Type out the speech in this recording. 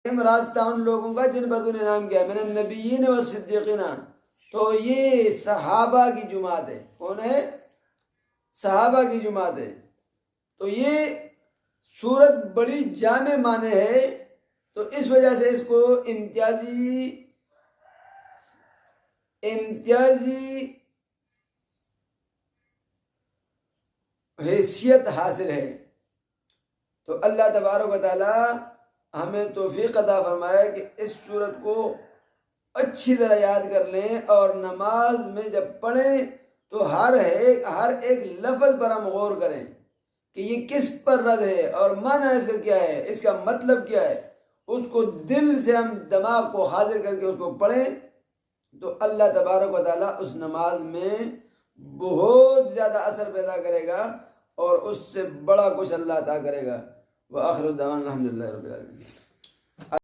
راستہ ان لوگوں کا جن پر تو نے انعام کیا من النبیین والصدیقین. تو یہ صحابہ کی جماعت ہے. کون ہے؟ صحابہ کی جماعت ہے. تو یہ سورت بڑی جامع معنی ہے، تو اس وجہ سے اس کو امتیازی حیثیت حاصل ہے. تو اللہ تبارک و تعالی ہمیں توفیق عطا فرمائے کہ اس سورت کو اچھی طرح یاد کر لیں، اور نماز میں جب پڑھیں تو ہر ایک لفظ پر ہم غور کریں کہ یہ کس پر رد ہے اور معنی اس کا کیا ہے، اس کا مطلب کیا ہے. اس کو دل سے ہم دماغ کو حاضر کر کے اس کو پڑھیں تو اللہ تبارک و تعالیٰ اس نماز میں بہت زیادہ اثر پیدا کرے گا، اور اس سے بڑا کچھ اللہ عطا کرے گا. وآخر دعوانا الحمدللہ رب العالمین.